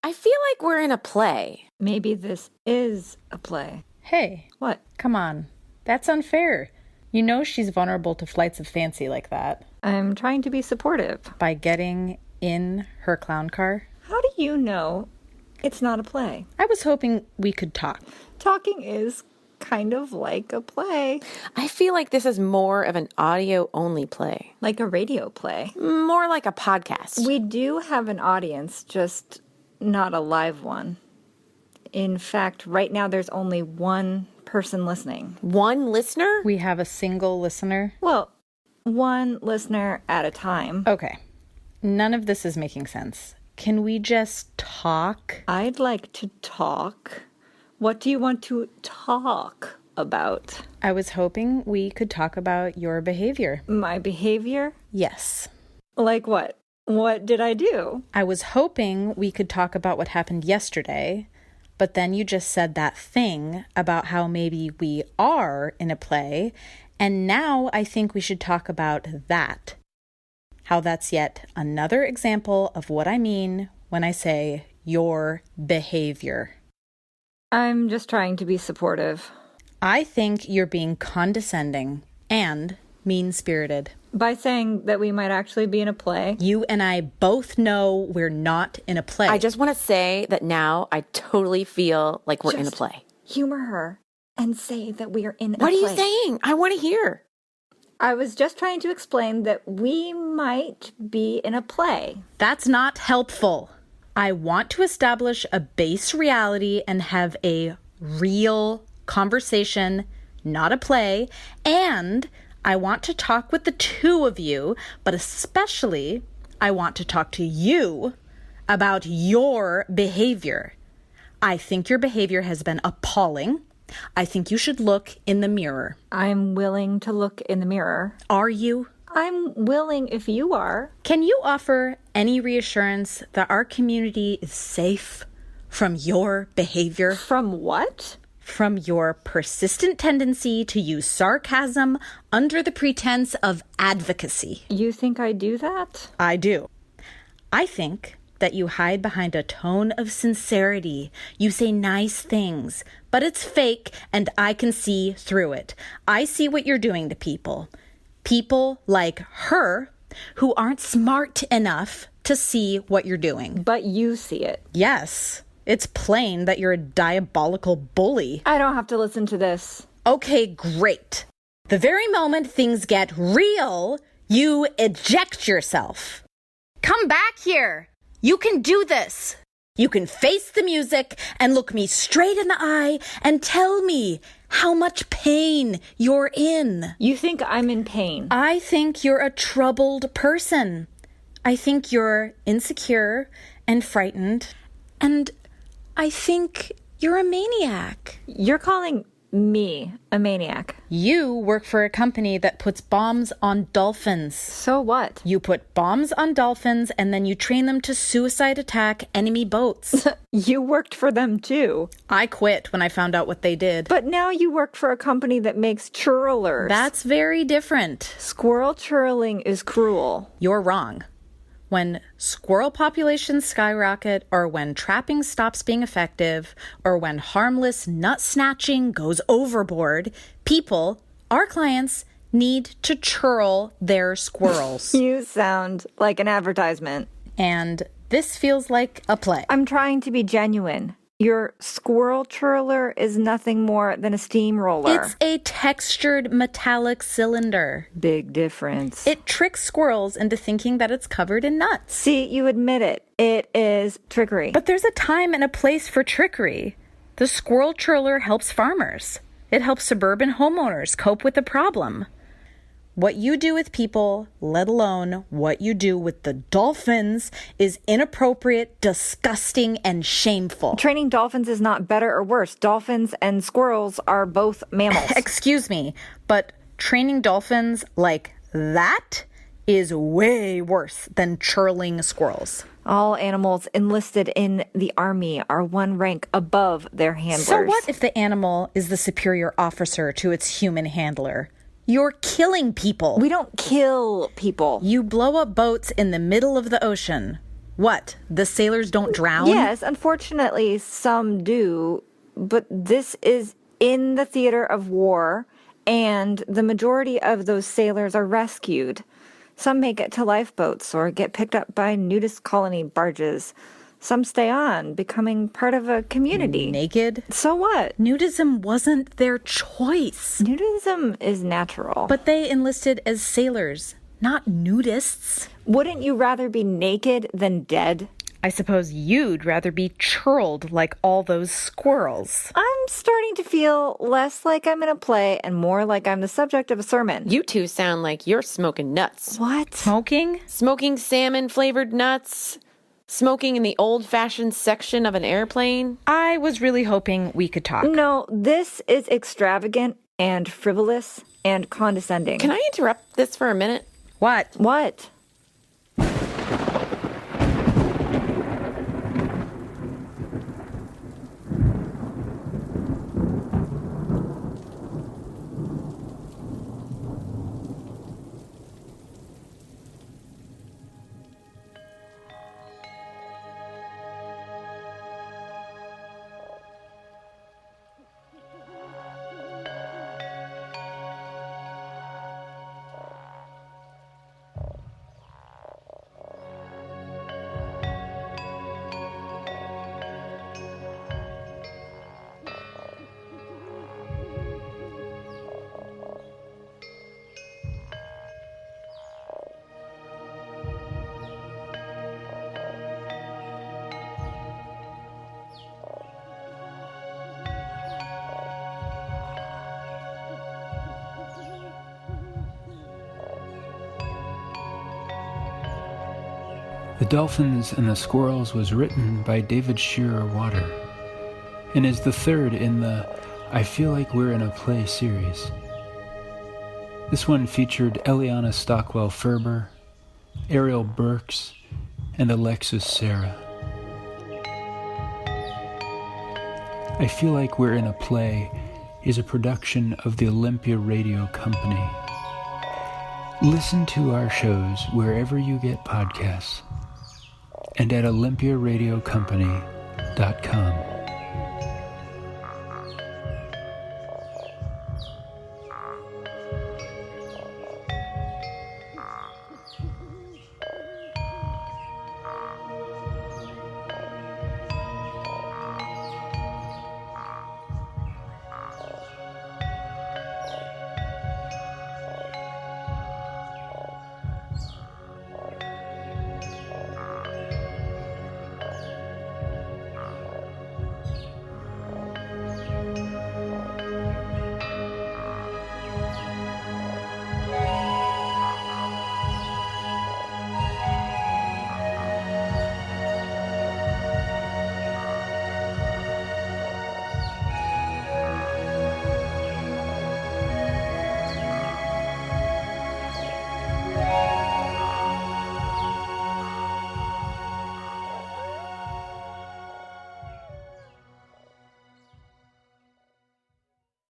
I feel like we're in a play. Maybe this is a play. Hey, What? come on. That's unfair. You know she's vulnerable to flights of fancy like that. I'm trying to be supportive. By getting in her clown car. How do you know it's not a play? I was hoping we could talk. Talking is kind of like a play. I feel like this is more of an audio-only play. Like a radio play. More like a podcast. We do have an audience, just not a live one. In fact, right now there's only one person listening. One listener? We have a single listener. Well, one listener at a time. Okay. None of this is making sense. Can we just talk? I'd like to talk. What do you want to talk about? I was hoping we could talk about your behavior. My behavior? Yes. Like what? What did I do? I was hoping we could talk about what happened yesterday, but then you just said that thing about how maybe we are in a play, and now I think we should talk about that. How that's yet another example of what I mean when I say your behavior. I'm just trying to be supportive. I think you're being condescending and mean-spirited. By saying that we might actually be in a play. You and I both know we're not in a play. I just want to say that now I totally feel like we're in a play. Humor her and say that we are in a play. What are you saying? I want to hear. I was just trying to explain that we might be in a play. That's not helpful. I want to establish a base reality and have a real conversation, not a play, and I want to talk with the two of you, but especially I want to talk to you about your behavior. I think your behavior has been appalling. I think you should look in the mirror. I'm willing to look in the mirror. Are you? I'm willing if you are. Can you offer any reassurance that our community is safe from your behavior? From what? From your persistent tendency to use sarcasm under the pretense of advocacy. You think I do that? I do. I think that you hide behind a tone of sincerity. You say nice things, but it's fake and I can see through it. I see what you're doing to people. People like her who aren't smart enough to see what you're doing. But you see it. Yes. It's plain that you're a diabolical bully. I don't have to listen to this. Okay, great. The very moment things get real, you eject yourself. Come back here. You can do this. You can face the music and look me straight in the eye and tell me how much pain you're in. You think I'm in pain? I think you're a troubled person. I think you're insecure and frightened, and I think you're a maniac. You're calling me a maniac. You work for a company that puts bombs on dolphins. So what? You put bombs on dolphins and then you train them to suicide attack enemy boats. You worked for them too. I quit when I found out what they did. But now you work for a company that makes churlers. That's very different. Squirrel churling is cruel. You're wrong. When squirrel populations skyrocket, or when trapping stops being effective, or when harmless nut snatching goes overboard, people, our clients, need to churl their squirrels. You sound like an advertisement. And this feels like a play. I'm trying to be genuine. Your squirrel churler is nothing more than a steamroller. It's a textured metallic cylinder. Big difference. It tricks squirrels into thinking that it's covered in nuts. See, you admit it. It is trickery. But there's a time and a place for trickery. The squirrel churler helps farmers. It helps suburban homeowners cope with the problem. What you do with people, let alone what you do with the dolphins, is inappropriate, disgusting, and shameful. Training dolphins is not better or worse. Dolphins and squirrels are both mammals. Excuse me, but training dolphins like that is way worse than churling squirrels. All animals enlisted in the army are one rank above their handlers. So what if the animal is the superior officer to its human handler? You're killing people. We don't kill people. You blow up boats in the middle of the ocean. What? The sailors don't drown? Yes, unfortunately, some do, but this is in the theater of war, and the majority of those sailors are rescued. Some make it to lifeboats or get picked up by nudist colony barges. Some stay on, becoming part of a community. Naked? So what? Nudism wasn't their choice. Nudism is natural. But they enlisted as sailors, not nudists. Wouldn't you rather be naked than dead? I suppose you'd rather be churled like all those squirrels. I'm starting to feel less like I'm in a play and more like I'm the subject of a sermon. You two sound like you're smoking nuts. What? Smoking? Smoking salmon-flavored nuts? Smoking in the old-fashioned section of an airplane? I was really hoping we could talk. No, this is extravagant and frivolous and condescending. Can I interrupt this for a minute? What? What? The Dolphins and the Squirrels was written by David Shearer Water and is the third in the I Feel Like We're in a Play series. This one featured Eliana Stockwell Ferber, Ariel Burks, and Alexis Sarah. I Feel Like We're in a Play is a production of the Olympia Radio Company. Listen to our shows wherever you get podcasts and at olympiaradiocompany.com.